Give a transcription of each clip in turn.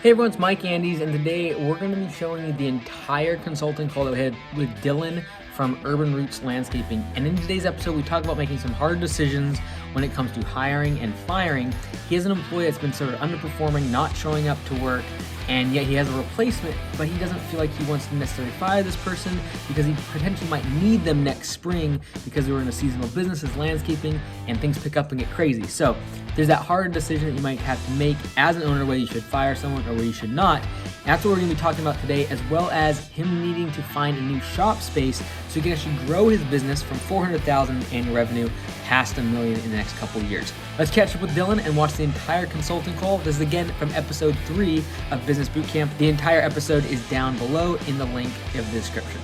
Hey everyone, it's Mike Andes, and today we're going to be showing you the entire consulting call that we had with Dylan from Urban Roots Landscaping. And in today's episode, we talk about making some hard decisions when it comes to hiring and firing. He has an employee that's been sort of underperforming, not showing up to work, and yet he has a replacement, but he doesn't feel like he wants to necessarily fire this person because he potentially might need them next spring because we're in a seasonal business as landscaping and things pick up and get crazy. So there's that hard decision that you might have to make as an owner, whether you should fire someone or whether you should not. And that's what we're going to be talking about today, as well as him needing to find a new shop space so he can actually grow his business from $400,000 annual revenue past $1 million in the next couple of years. Let's catch up with Dylan and watch the entire consulting call. This is again from episode 3 of Business Bootcamp. The entire episode is down below in the link of the description.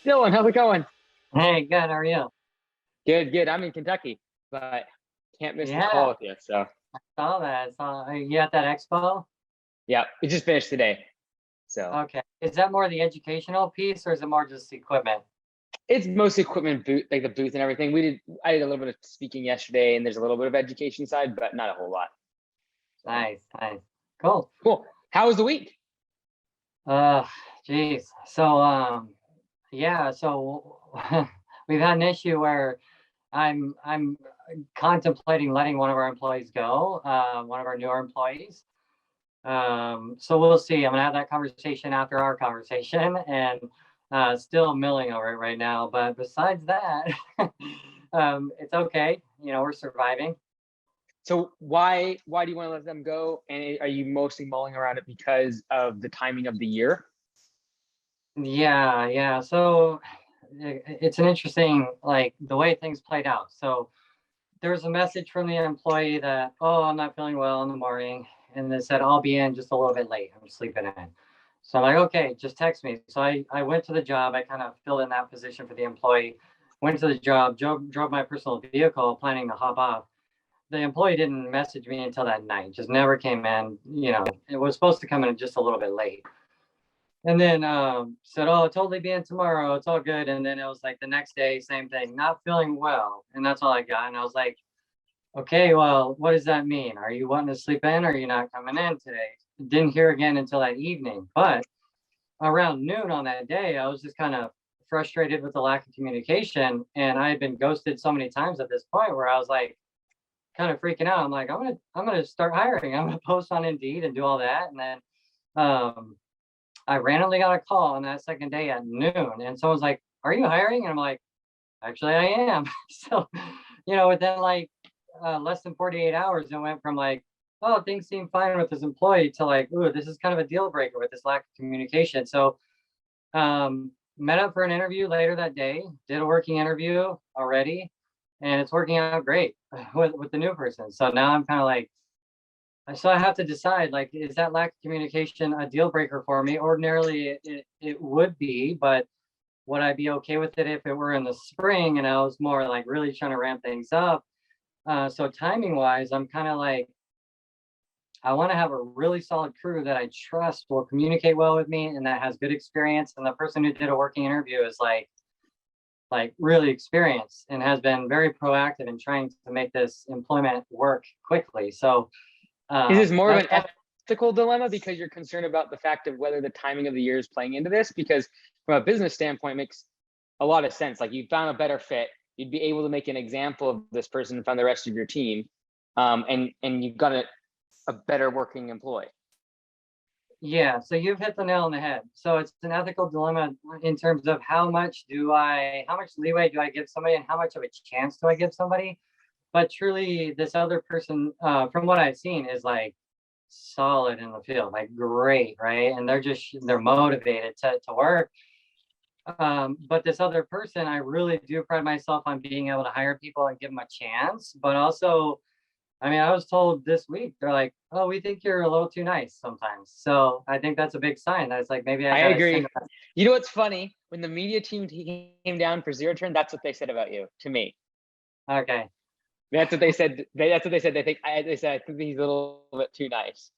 Dylan, how's it going? Hey, good. How are you? Good. I'm in Kentucky, but can't miss the call with you. So I saw that. Are you at that expo? yeah, it just finished today. So Okay. Is that more the educational piece or is it more just equipment? it's mostly equipment, like the booth and everything. I did a little bit of speaking yesterday, and there's a little bit of education side, but not a whole lot. Nice. Cool. How was the week? Geez. So we've had an issue where I'm contemplating letting one of our employees go, one of our newer employees. So we'll see. I'm gonna have that conversation after our conversation, and still milling over it right now. But besides that, it's okay. We're surviving. So why do you want to let them go? And are you mostly mulling around it because of the timing of the year? Yeah. So it's an interesting, like the way things played out. So there's a message from the employee that, oh, I'm not feeling well in the morning. And they said, I'll be in just a little bit late. I'm sleeping in. So I'm like, okay, just text me. So I went to the job. I kind of filled in that position for the employee, went to the job, drove my personal vehicle, planning to hop off. The employee didn't message me until that night, just never came in. It was supposed to come in just a little bit late. And then said, oh, I'll totally be in tomorrow. It's all good. And then it was like the next day, same thing, not feeling well. And that's all I got. And I was like, okay, well, what does that mean? Are you wanting to sleep in or are you not coming in today? Didn't hear again until that evening. But around noon on that day, I was just kind of frustrated with the lack of communication. And I had been ghosted so many times at this point where I was like, kind of freaking out. I'm like, I'm gonna start hiring. I'm gonna post on Indeed and do all that. And then I randomly got a call on that second day at noon, and someone's like, "Are you hiring?" And I'm like, "Actually, I am." So, within like less than 48 hours, it went from like, "Oh, things seem fine with this employee," to like, "Ooh, this is kind of a deal breaker with this lack of communication." So, met up for an interview later that day. Did a working interview already, and it's working out great with the new person. So now I'm kind of like, so I have to decide, like, is that lack of communication a deal breaker for me? Ordinarily, it would be, but would I be okay with it if it were in the spring and I was more like really trying to ramp things up? So timing wise, I'm kind of like, I want to have a really solid crew that I trust will communicate well with me and that has good experience. And the person who did a working interview is like really experienced and has been very proactive in trying to make this employment work quickly. So Is this more of an ethical dilemma because you're concerned about the fact of whether the timing of the year is playing into this? Because from a business standpoint, it makes a lot of sense. Like, you found a better fit, you'd be able to make an example of this person in front of the rest of your team, and you've got a better working employee. Yeah, so you've hit the nail on the head. So it's an ethical dilemma in terms of how much leeway do I give somebody and how much of a chance do I give somebody? But truly, this other person, from what I've seen, is like solid in the field, like great, right? And they're motivated to work. But this other person, I really do pride myself on being able to hire people and give them a chance. But also, I mean, I was told this week, they're like, oh, we think you're a little too nice sometimes. So I think that's a big sign. That's like, maybe I agree. You know what's funny? When the media team came down for Zero Turn, that's what they said about you to me. Okay. That's what they said. That's what they said. They said, I think he's a little bit too nice.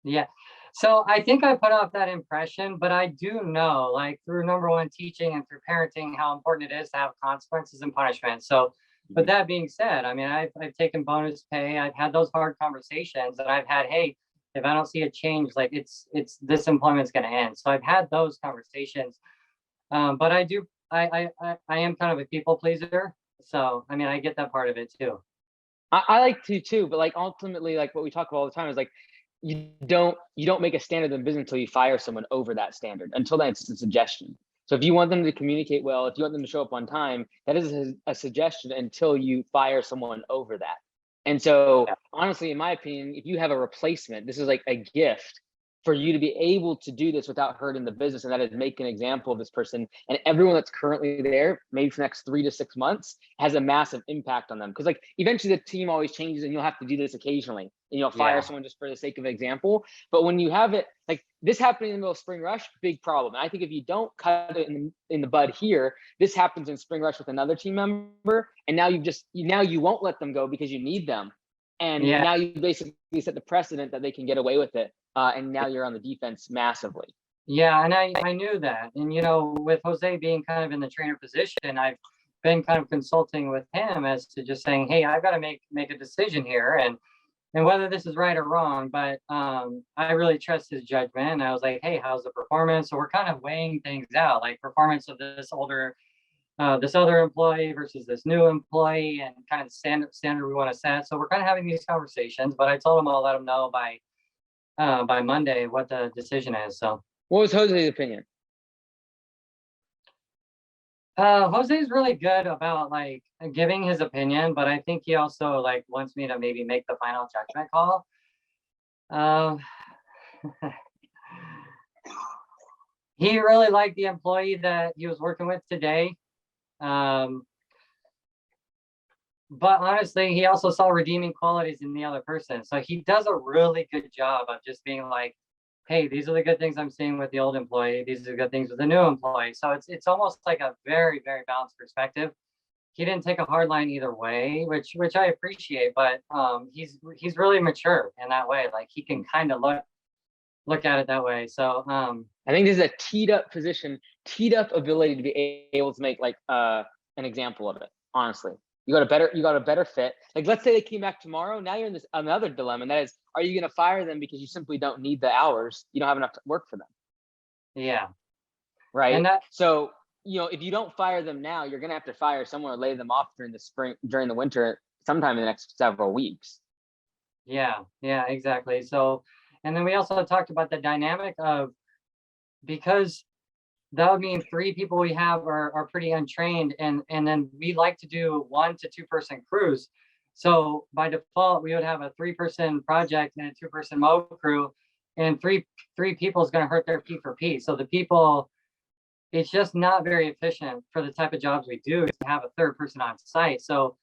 Yeah. So I think I put off that impression, but I do know, like, through number one teaching and through parenting, how important it is to have consequences and punishment. So, but that being said, I mean, I've taken bonus pay. I've had those hard conversations, and I've had, hey, if I don't see a change, like it's this employment's going to end. So I've had those conversations. But I am kind of a people pleaser. So, I mean, I get that part of it too. I like to too, but like ultimately, like what we talk about all the time is like you don't make a standard in business until you fire someone over that standard. Until then, it's a suggestion. So if you want them to communicate well, if you want them to show up on time, that is a suggestion until you fire someone over that. And so honestly, in my opinion, if you have a replacement, this is like a gift for you to be able to do this without hurting the business, and that is make an example of this person, and everyone that's currently there, maybe for the next 3 to 6 months, has a massive impact on them. Because like eventually the team always changes, and you'll have to do this occasionally, and you'll fire someone just for the sake of example. But when you have it, like this happening in the middle of spring rush, big problem. And I think if you don't cut it in the bud here, this happens in spring rush with another team member, and now you won't let them go because you need them. And now you basically set the precedent that they can get away with it. And now you're on the defense massively. Yeah, and I knew that. And, you know, with Jose being kind of in the trainer position, I've been kind of consulting with him as to just saying, hey, I've got to make a decision here. And whether this is right or wrong, but I really trust his judgment. And I was like, hey, how's the performance? So we're kind of weighing things out, like performance of this other employee versus this new employee, and kind of standard we want to set. So we're kind of having these conversations, but I told him I'll let him know by Monday what the decision is. So what was Jose's opinion? Jose's really good about like giving his opinion, but I think he also like wants me to maybe make the final judgment call. He really liked the employee that he was working with today. But honestly, he also saw redeeming qualities in the other person. So he does a really good job of just being like, hey, these are the good things I'm seeing with the old employee. These are the good things with the new employee. So it's almost like a very, very balanced perspective. He didn't take a hard line either way, which I appreciate, but he's really mature in that way. Like he can kind of look at it that way. So I think this is a teed up ability to be able to make like an example of it. Honestly, you got a better fit. Like let's say they came back tomorrow. Now you're in this another dilemma, and that is, are you going to fire them because you simply don't need the hours? You don't have enough work for them. Yeah. Right. And so if you don't fire them now, you're going to have to fire someone or lay them off during the winter, sometime in the next several weeks. Yeah, exactly. So, and then we also talked about the dynamic of, because that would mean 3 people we have are pretty untrained, and then we like to do 1 to 2 person crews. So by default, we would have a 3-person project and a 2-person mow crew, and three people is going to hurt their P for P. So the people, it's just not very efficient for the type of jobs we do to have a 3rd person on site. So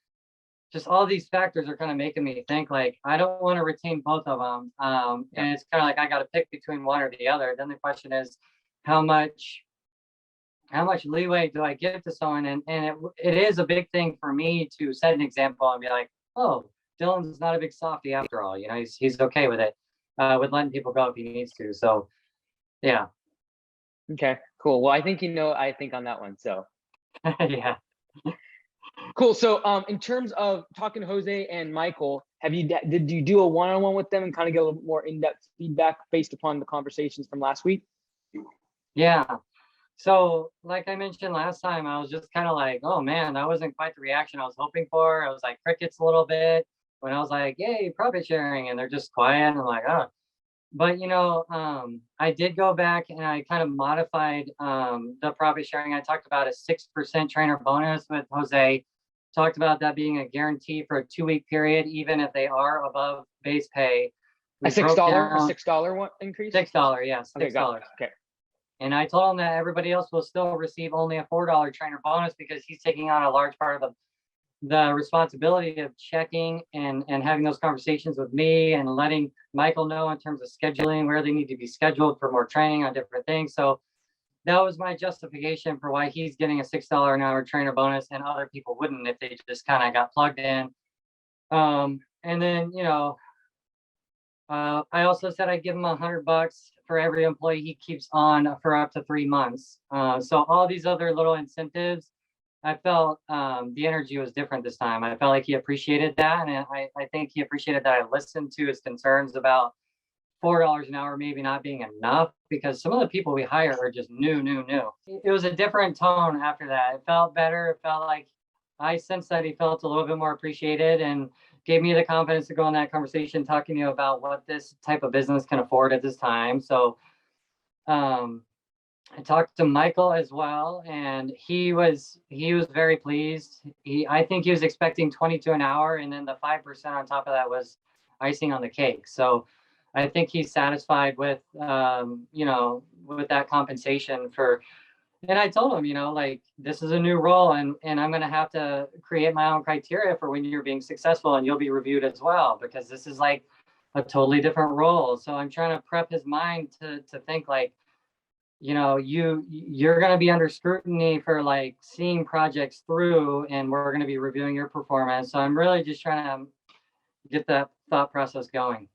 just all these factors are kind of making me think like, I don't want to retain both of them. And it's kind of like, I got to pick between one or the other. Then the question is, how much leeway do I give to someone? And it is a big thing for me to set an example and be like, oh, Dylan's not a big softie after all. He's okay with it, with letting people go if he needs to. So yeah. Okay, cool. Well, I think I think on that one. So yeah. Cool. So in terms of talking to Jose and Michael, did you do a one-on-one with them and kind of get a little more in-depth feedback based upon the conversations from last week? Yeah. So like I mentioned last time, I was just kind of like, oh man, that wasn't quite the reaction I was hoping for. I was like crickets a little bit when I was like, yay, profit sharing, and they're just quiet. And I'm like, oh. But I did go back and I kind of modified the profit sharing. I talked about a 6% trainer bonus with Jose. Talked about that being a guarantee for a 2-week period, even if they are above base pay. A $6 one increase? $6, yes. Okay, $6. Okay. And I told him that everybody else will still receive only a $4 trainer bonus because he's taking on a large part of the responsibility of checking and having those conversations with me and letting Michael know in terms of scheduling where they need to be scheduled for more training on different things. So that was my justification for why he's getting a $6 an hour trainer bonus and other people wouldn't if they just kind of got plugged in. And then, I also said I'd give him $100 for every employee he keeps on for up to 3 months. So all these other little incentives, I felt the energy was different this time. I felt like he appreciated that. And I think he appreciated that I listened to his concerns about $4 an hour maybe not being enough, because some of the people we hire are just new. It was a different tone after that. It felt better. It felt like I sensed that he felt a little bit more appreciated and gave me the confidence to go in that conversation talking to you about what this type of business can afford at this time. So I talked to Michael as well, and he was very pleased. I think he was expecting 22 an hour, and then the 5% on top of that was icing on the cake. So I think he's satisfied with with that compensation for. And I told him, like, this is a new role, and I'm going to have to create my own criteria for when you're being successful, and you'll be reviewed as well, because this is like a totally different role. So I'm trying to prep his mind to think like, you're going to be under scrutiny for like seeing projects through, and we're going to be reviewing your performance. So I'm really just trying to get that thought process going.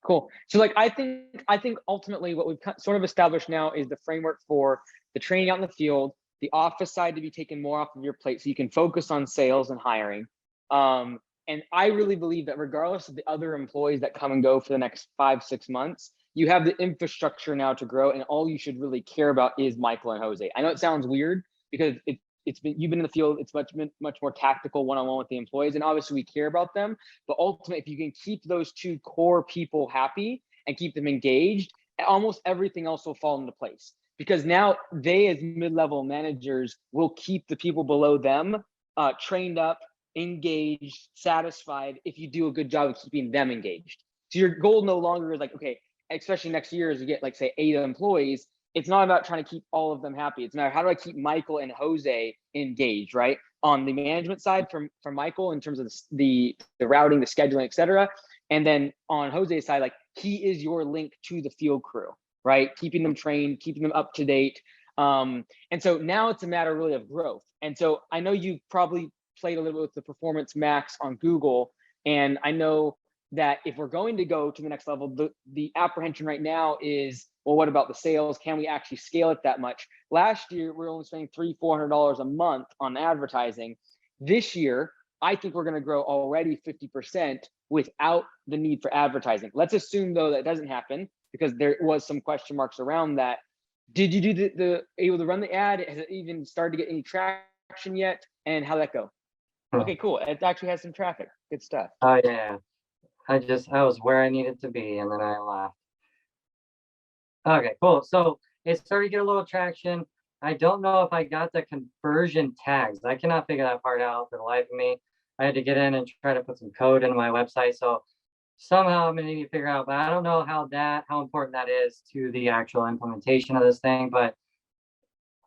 Cool. So like, I think ultimately what we've sort of established now is the framework for the training out in the field, the office side to be taken more off of your plate so you can focus on sales and hiring. And I really believe that regardless of the other employees that come and go for the next 5-6 months, you have the infrastructure now to grow, and all you should really care about is Michael and Jose. I know it sounds weird because you've been in the field. It's much more tactical one-on-one with the employees, and obviously we care about them. But ultimately, if you can keep those two core people happy and keep them engaged, almost everything else will fall into place. Because now they, as mid-level managers, will keep the people below them trained up, engaged, satisfied. If you do a good job of keeping them engaged, so your goal no longer is like, okay, especially next year as you get like say 8 employees. It's not about trying to keep all of them happy. It's matter how do I keep Michael and Jose engaged, right? On the management side from Michael in terms of the routing, the scheduling, etc. And then on Jose's side, like he is your link to the field crew, right? Keeping them trained, keeping them up to date. And so now it's a matter really of growth. And so I know you probably played a little bit with the Performance Max on Google. And I know that if we're going to go to the next level, the apprehension right now is, well, what about the sales? Can we actually scale it that much? Last year, we were only spending $300-400 a month on advertising. This year, I think we're going to grow already 50% without the need for advertising. Let's assume though that doesn't happen, because there was some question marks around that. Did you do able to run the ad? Has it even started to get any traction yet? And how'd that go? Okay, cool. It actually has some traffic. Good stuff. Oh yeah. I was where I needed to be, and then I left. Okay, cool. So it started to get a little traction. I don't know if I got the conversion tags. I cannot figure that part out for the life of me. I had to get in and try to put some code into my website. So somehow I'm gonna need to figure out, but I don't know how important that is to the actual implementation of this thing. But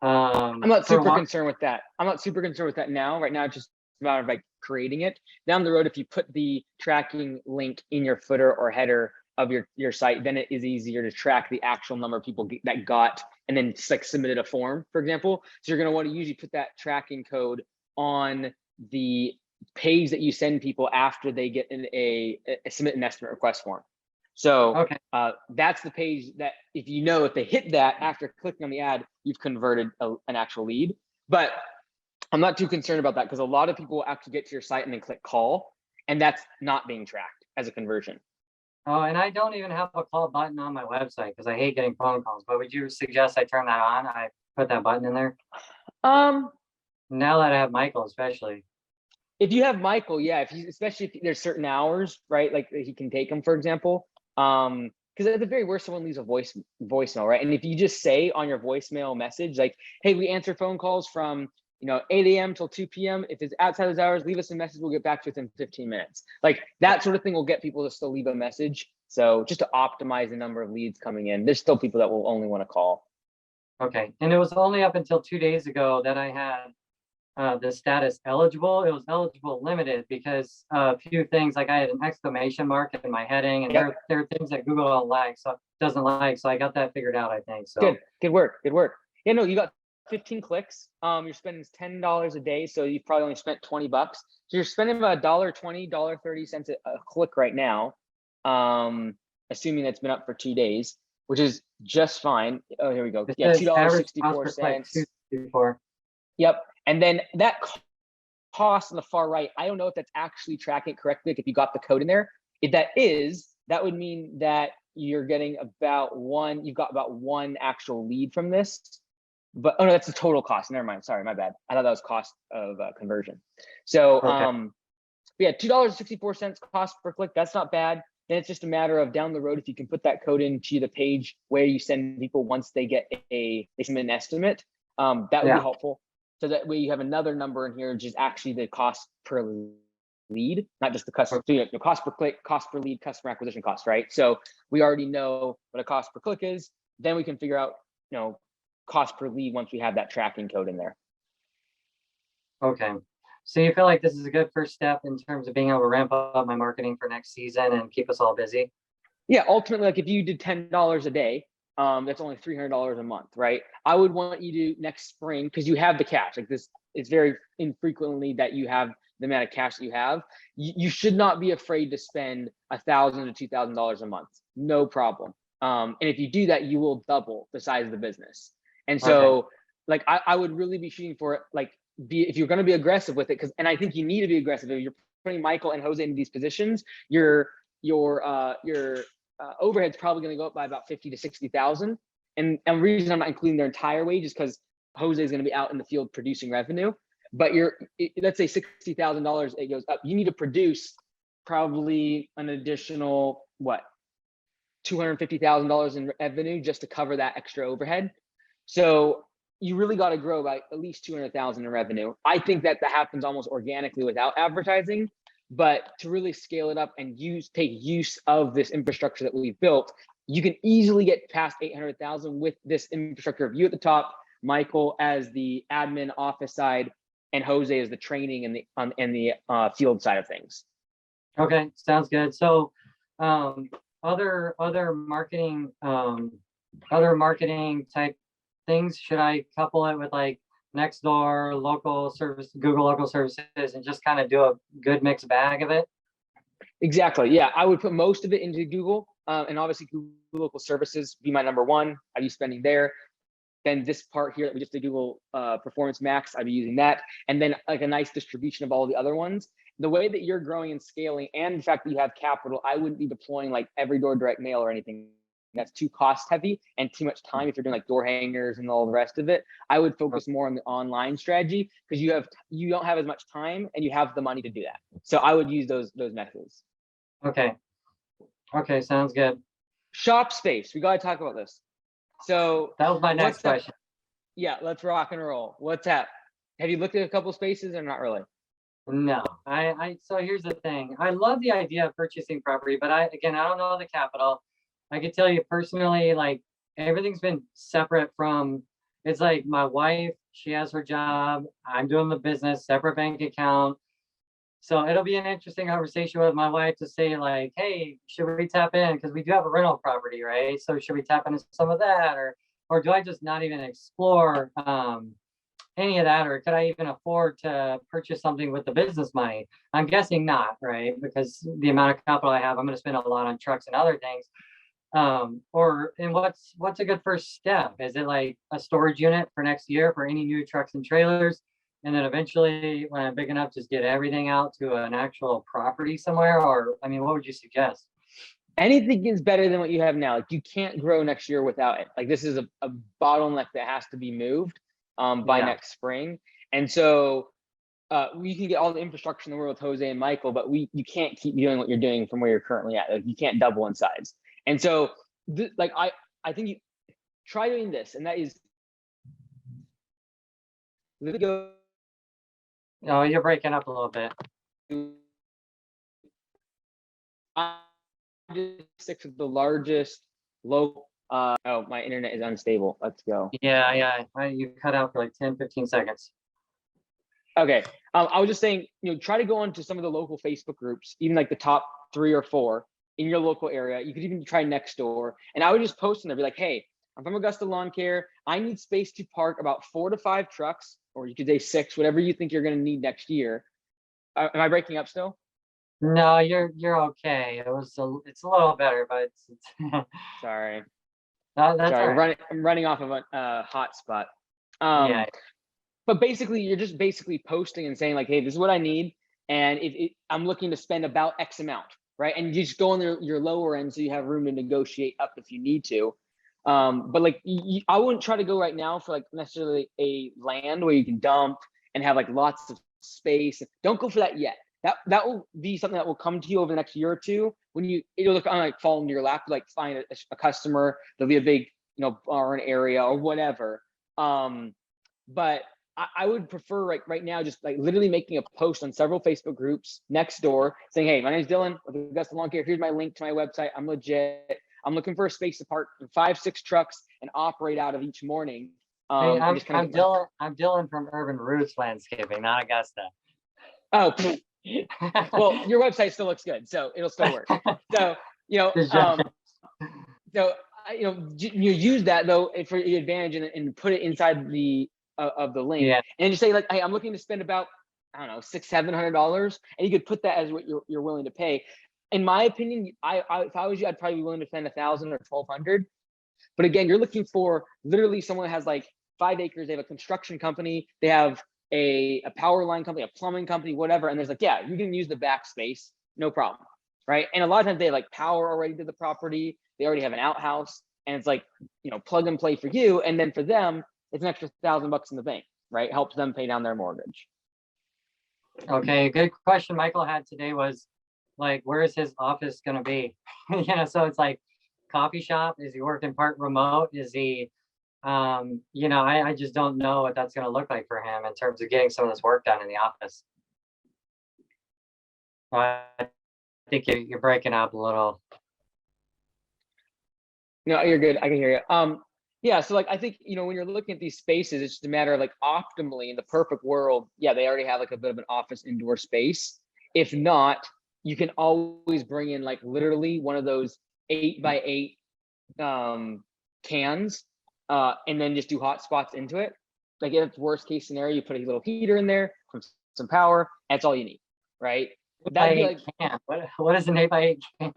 I'm not super concerned with that. I'm not super concerned with that now. Right now, it's just a matter of like creating it. Down the road, if you put the tracking link in your footer or header of your site, then it is easier to track the actual number of people that got and then like submitted a form, for example. So you're going to want to usually put that tracking code on the page that you send people after they get in a submit an estimate request form. So okay. That's the page that if they hit that after clicking on the ad, you've converted an actual lead. But I'm not too concerned about that, because a lot of people will actually get to your site and then click call, and that's not being tracked as a conversion. Oh, and I don't even have a call button on my website because I hate getting phone calls. But would you suggest I turn that on? I put that button in there. Now that I have Michael, especially. If you have Michael, yeah. Especially if there's certain hours, right? Like he can take them, for example. Because at the very worst, someone leaves a voicemail, right? And if you just say on your voicemail message, like, "Hey, we answer phone calls from 8 a.m. till 2 p.m. If it's outside those hours, leave us a message. We'll get back to you within 15 minutes. Like that sort of thing will get people to still leave a message. So just to optimize the number of leads coming in, there's still people that will only want to call. Okay. And it was only up until 2 days ago that I had the status eligible. It was eligible limited because a few things, like I had an exclamation mark in my heading, and there are things that Google doesn't like. So I got that figured out, I think. So good work. Yeah, no, you got 15 clicks. You're spending $10 a day, so you've probably only spent $20. So you're spending about $1.20, $1.30 a click right now, assuming that's been up for 2 days, which is just fine. Oh, here we go. Yeah, $2.64. Yep. And then that cost on the far right, I don't know if that's actually tracking it correctly, like if you got the code in there. If that is, that would mean that you're getting you've got about one actual lead from this. But oh no, that's the total cost. Never mind. Sorry, my bad. I thought that was cost of conversion. So Okay. yeah, $2.64 cost per click. That's not bad. Then it's just a matter of down the road, if you can put that code into the page where you send people once they get they submit an estimate, that would Yeah. be helpful. So that way you have another number in here, which is actually the cost per lead, not just the customer. So you have the cost per click, cost per lead, customer acquisition cost, right? So we already know what a cost per click is. Then we can figure out, cost per lead once we have that tracking code in there. Okay. So you feel like this is a good first step in terms of being able to ramp up my marketing for next season and keep us all busy? Yeah, ultimately, like if you did $10 a day, that's only $300 a month, right? I would want you to next spring, because you have the cash. Like this, it's very infrequently that you have the amount of cash that you have. You should not be afraid to spend $1,000 to $2,000 a month, no problem. And if you do that, you will double the size of the business. And so, like, I would really be shooting for it. Like, if you're going to be aggressive with it, and I think you need to be aggressive. If you're putting Michael and Jose in these positions, your overhead's probably going to go up by about 50 to 60,000. And the reason I'm not including their entire wage is because Jose is going to be out in the field producing revenue. But let's say $60,000, it goes up. You need to produce probably an additional $250,000 in revenue just to cover that extra overhead. So you really got to grow by at least 200,000 in revenue. I think that happens almost organically without advertising. But to really scale it up and take use of this infrastructure that we've built, you can easily get past 800,000 with this infrastructure of you at the top, Michael as the admin office side, and Jose as the training and the field side of things. Okay, sounds good. So other marketing type things, should I couple it with like Nextdoor, local service, Google local services, and just kind of do a good mixed bag of it? Exactly. Yeah, I would put most of it into Google, and obviously Google local services be my number one. I'd be spending there. Then this part here that we just did, Google Performance Max, I'd be using that, and then like a nice distribution of all the other ones. The way that you're growing and scaling, and the fact that you have capital, I wouldn't be deploying like every door direct mail or anything. That's too cost heavy and too much time if you're doing like door hangers and all the rest of it. I would focus more on the online strategy because you don't have as much time and you have the money to do that. So I would use those methods. Okay, sounds good. Shop space, we got to talk about this. So that was my next question. Yeah, let's rock and roll. What's up? Have you looked at a couple spaces or not really? No, so here's the thing. I love the idea of purchasing property, but I don't know the capital. I can tell you personally, like everything's been separate from, it's like my wife, she has her job, I'm doing the business, separate bank account. So it'll be an interesting conversation with my wife to say like, hey, should we tap in? Because we do have a rental property, right? So should we tap into some of that, or do I just not even explore any of that, or could I even afford to purchase something with the business money? I'm guessing not, right? Because the amount of capital I have, I'm going to spend a lot on trucks and other things. And what's a good first step? Is it like a storage unit for next year for any new trucks and trailers? And then eventually when I'm big enough, just get everything out to an actual property somewhere? Or, I mean, what would you suggest? Anything is better than what you have now. Like you can't grow next year without it. Like this is a bottleneck that has to be moved by next spring. And so we can get all the infrastructure in the world with Jose and Michael, but you can't keep doing what you're doing from where you're currently at. Like you can't double in size. And so I think you try doing this, and that is go. Oh, you're breaking up a little bit. I just stick to the largest local. Oh, my internet is unstable. Let's go. Yeah. You cut out for like 10-15 seconds. Okay. I was just saying, try to go onto some of the local Facebook groups, even like the top 3 or 4 in your local area. You could even try Nextdoor. And I would just post in there, be like, hey, I'm from Augusta Lawn Care. I need space to park about 4 to 5 trucks, or you could say 6, whatever you think you're going to need next year. Am I breaking up still? No, you're okay. It's a little better, but it's sorry. That's sorry. right. I'm running off of a hotspot. Yeah. But basically, you're just basically posting and saying like, hey, this is what I need. And I'm looking to spend about X amount. right? And you just go on your lower end so you have room to negotiate up if you need to. But like I wouldn't try to go right now for like necessarily a land where you can dump and have like lots of space. Don't go for that yet. That will be something that will come to you over the next year or two when it'll look on like fall into your lap, like find a customer. There'll be a big, you know, barn area or whatever. But I would prefer right now just like literally making a post on several Facebook groups next door saying, hey, my name's Dylan with Augusta Lawn Care. Here's my link to my website. I'm legit. I'm looking for a space to park 5-6 trucks and operate out of each morning. Hey, I'm Dylan. I'm Dylan from Urban Roots Landscaping, not Augusta. Oh, well, your website still looks good, so it'll still work. So you know, you use that though for the advantage and put it inside the of the link, and just say like, hey, I'm looking to spend about, I don't know, $600-700, and you could put that as what you're willing to pay. In my opinion, if I was you, I'd probably be willing to spend $1,000 or $1,200. But again, you're looking for literally someone that has like 5 acres. They have a construction company. They have a power line company, a plumbing company, whatever. And there's like, yeah, you can use the backspace, no problem, right? And a lot of times they have like power already to the property. They already have an outhouse, and it's like, you know, plug and play for you. And then for them, it's an extra $1,000 in the bank, right? Helps them pay down their mortgage. Okay, a good question Michael had today was like, where is his office going to be? You know, so it's like coffee shop. Is he working part remote? Is he, you know, I just don't know what that's going to look like for him in terms of getting some of this work done in the office. I think you're breaking up a little. No, you're good. I can hear you. Yeah, so like I think, you know, when you're looking at these spaces, it's just a matter of like optimally in the perfect world, yeah, they already have like a bit of an office indoor space. If not, you can always bring in like literally one of those 8x8 cans, and then just do hot spots into it. Like if it's worst case scenario, you put a little heater in there, some power, that's all you need, right? That'd be like, can. What is an 8x8 can?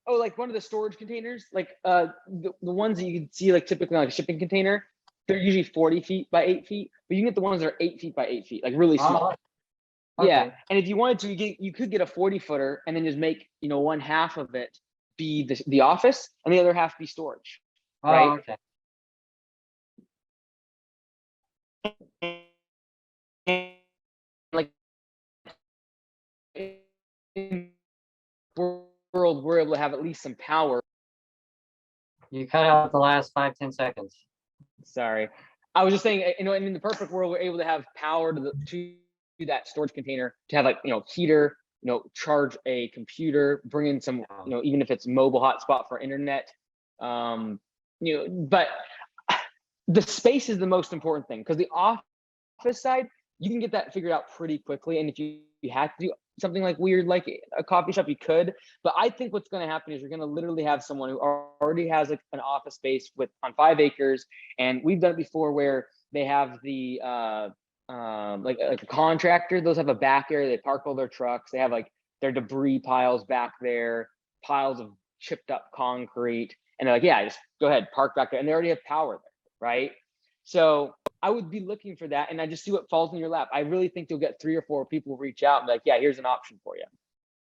Oh, like one of the storage containers, like the ones that you can see like typically on like a shipping container, they're usually 40 feet by 8 feet, but you can get the ones that are 8 feet by 8 feet, like really small. Okay. Yeah, and if you wanted to, you could get a 40-footer and then just make, you know, one half of it be the office and the other half be storage, right? Okay. Like in world, we're able to have at least some power. You cut out the last 5-10 seconds. Sorry, I was just saying, you know, in the perfect world, we're able to have power to that storage container, to have like, you know, heater, you know, charge a computer, bring in some, you know, even if it's mobile hotspot for internet, you know, but the space is the most important thing, because the office side, you can get that figured out pretty quickly. And if you had to do something like weird, like a coffee shop, you could. But I think what's going to happen is you're going to literally have someone who already has like an office space on 5 acres. And we've done it before where they have the like a contractor. Those have a back area. They park all their trucks. They have like their debris piles back there, piles of chipped up concrete. And they're like, yeah, just go ahead, park back there. And they already have power there, right? So I would be looking for that, and I just see what falls in your lap. I really think you'll get 3 or 4 people reach out and be like, yeah, here's an option for you.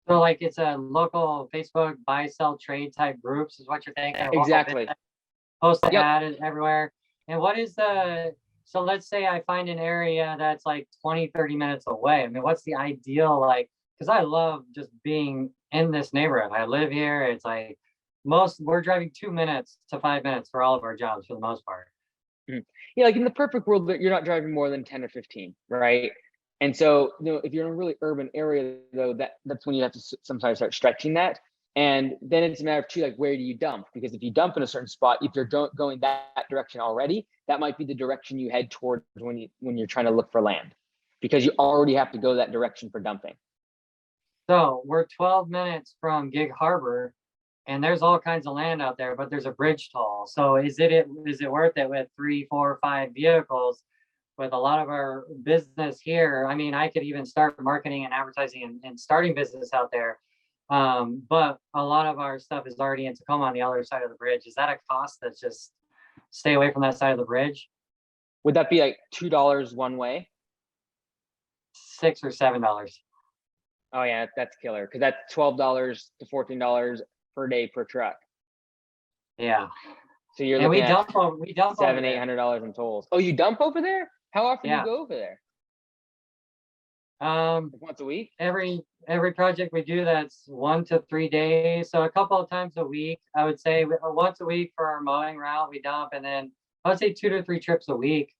So like it's a local Facebook buy, sell, trade type groups is what you're thinking? Exactly. Post the ad everywhere. And what is so let's say I find an area that's like 20-30 minutes away. I mean, what's the ideal, like, because I love just being in this neighborhood. I live here. It's like we're driving 2 minutes to 5 minutes for all of our jobs for the most part. Yeah, like in the perfect world, you're not driving more than 10 or 15, right? And so, you know, if you're in a really urban area, though, that's when you have to sometimes start stretching that. And then it's a matter of like, where do you dump? Because if you dump in a certain spot, if you're going that direction already, that might be the direction you head towards when you're trying to look for land, because you already have to go that direction for dumping. So we're 12 minutes from Gig Harbor, and there's all kinds of land out there, but there's a bridge toll. So is it worth it with 3, 4, 5 vehicles with a lot of our business here? I mean, I could even start marketing and advertising and starting business out there. But a lot of our stuff is already in Tacoma on the other side of the bridge. Is that a cost that's just stay away from that side of the bridge? Would that be like $2 one way? $6 or $7. Oh yeah, that's killer because that's $12 to $14 per day per truck. Yeah. So you're And looking at we dump over $700, there. $800 in tolls. Oh, you dump over there? How often do you Yeah. go over there? Like once a week? Every project we do, that's 1 to 3 days. So a couple of times a week, I would say once a week for our mowing route, we dump, and then I would say 2 to 3 trips a week.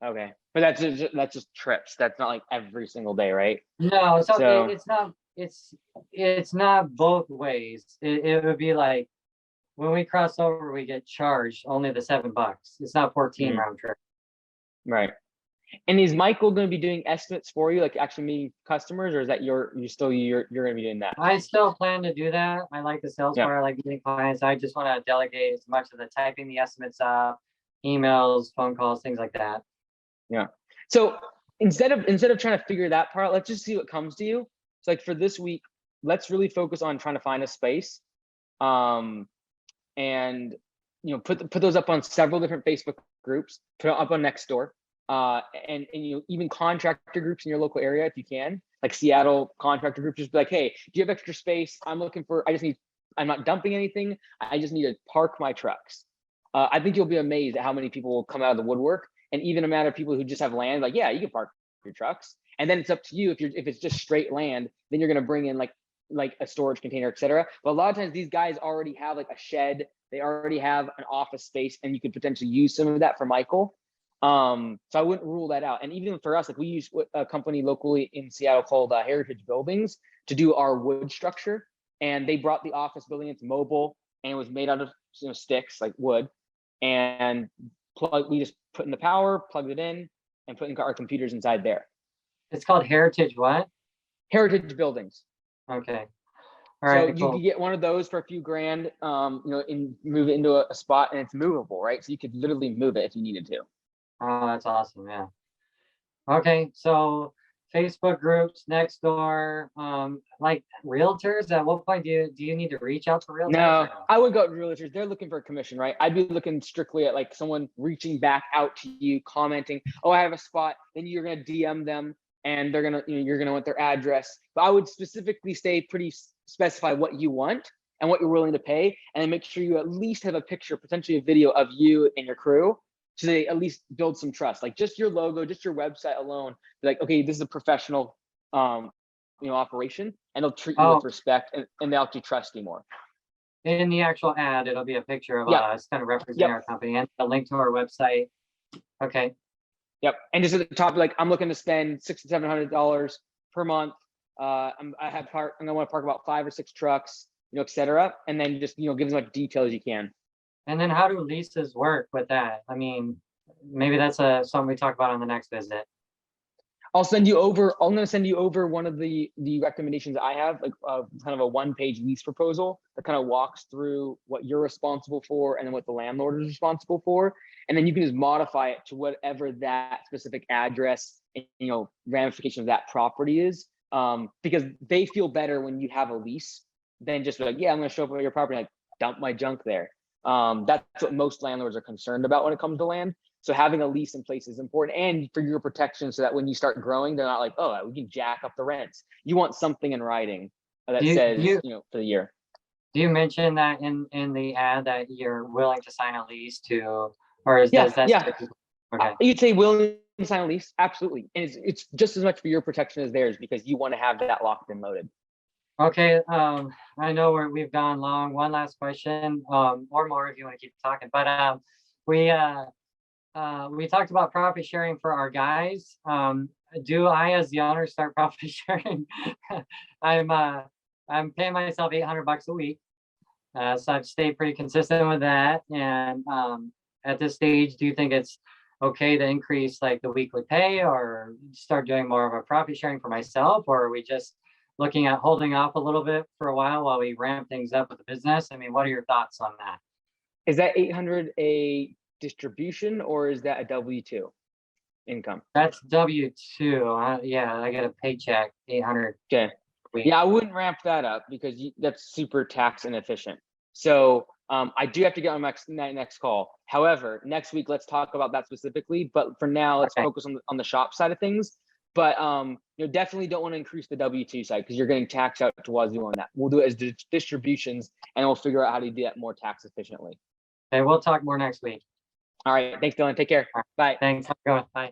Okay, but that's just trips. That's not like every single day, right? No, so So it's not both ways. It would be like when we cross over, we get charged only the $7. It's not 14 Mhm. round trip. right. And is Michael going to be doing estimates for you, like actually meeting customers, or is that you're going to be doing that? I still plan to do that. I like the sales Yeah. part. I like meeting clients. I just want to delegate as much of the typing the estimates up, emails, phone calls, things like that. Yeah. So instead of trying to figure that part out, let's just see what comes to you. So like for this week, let's really focus on trying to find a space, and put those up on several different Facebook groups. Put it up on Nextdoor, and even contractor groups in your local area if you can, like Seattle contractor groups. Just be like, hey, do you have extra space? I'm not dumping anything. I just need to park my trucks. I think you'll be amazed at how many people will come out of the woodwork, and even a matter of people who just have land, like, yeah, you can park your trucks. And then it's up to you if it's just straight land, then you're gonna bring in like a storage container, etc. But a lot of times these guys already have like a shed, they already have an office space, and you could potentially use some of that for Michael. So I wouldn't rule that out. And even for us, like we use a company locally in Seattle called Heritage Buildings to do our wood structure, and they brought the office building. It's mobile and it was made out of sticks like wood, and we just put in the power, plugged it in, and put in our computers inside there. It's called Heritage what? Heritage Buildings. Okay. So All right, you cool. could get one of those for a few grand, and move it into a spot, and it's movable, right? So you could literally move it if you needed to. Oh, that's awesome. Yeah. Okay, so Facebook groups, Nextdoor, like realtors. At what point do you need to reach out to realtors? No, or no? I would go to realtors. They're looking for a commission, right? I'd be looking strictly at like someone reaching back out to you, commenting, "Oh, I have a spot." Then you're gonna DM them, and they're gonna, you're gonna want their address. But I would specifically specify what you want and what you're willing to pay, and then make sure you at least have a picture, potentially a video of you and your crew, so they at least build some trust. Like just your logo, just your website alone, be like, okay, this is a professional, operation, and they'll treat you Oh. with respect, and they'll actually trust you more. In the actual ad, it'll be a picture of Yep. us kind of representing Yep. our company and a link to our website. Okay. Yep. And just at the top, like, I'm looking to spend $600 to $700 per month. I'm gonna want to park about 5 or 6 trucks, et cetera. And then just, give as much detail as you can. And then how do leases work with that? I mean, maybe that's something we talk about on the next visit. I'm going to send you over one of the recommendations I have, like kind of a 1-page lease proposal that kind of walks through what you're responsible for and then what the landlord is responsible for. And then you can just modify it to whatever that specific address and, ramification of that property is. Because they feel better when you have a lease than just like, yeah, I'm going to show up at your property, like dump my junk there. That's what most landlords are concerned about when it comes to land. So having a lease in place is important, and for your protection, so that when you start growing, they're not like, oh, we can jack up the rents. You want something in writing that says, for the year. Do you mention that in the ad that you're willing to sign a lease to, or is that? Okay. You'd say willing to sign a lease, absolutely, and it's just as much for your protection as theirs, because you want to have that locked and loaded. Okay. I know we've gone long. One last question, or more if you want to keep talking. But we talked about profit sharing for our guys. Do I, as the owner, start profit sharing? I'm paying myself $800 a week, so I've stayed pretty consistent with that. And at this stage, do you think it's okay to increase like the weekly pay, or start doing more of a profit sharing for myself, or are we just looking at holding off a little bit for a while we ramp things up with the business? I mean, what are your thoughts on that? Is that 800 a distribution, or is that a W-2 income? That's W-2. Yeah, I get a paycheck, 800. Okay. Yeah, I wouldn't ramp that up because that's super tax inefficient. So I do have to get on my next call. However, next week, let's talk about that specifically. But for now, let's focus on the shop side of things. But definitely don't want to increase the W-2 side because you're getting taxed out to Wazoo on that. We'll do it as distributions, and we'll figure out how to do that more tax efficiently. Okay, we'll talk more next week. All right, thanks, Dylan. Take care. Bye. Thanks. Have a good one. Bye.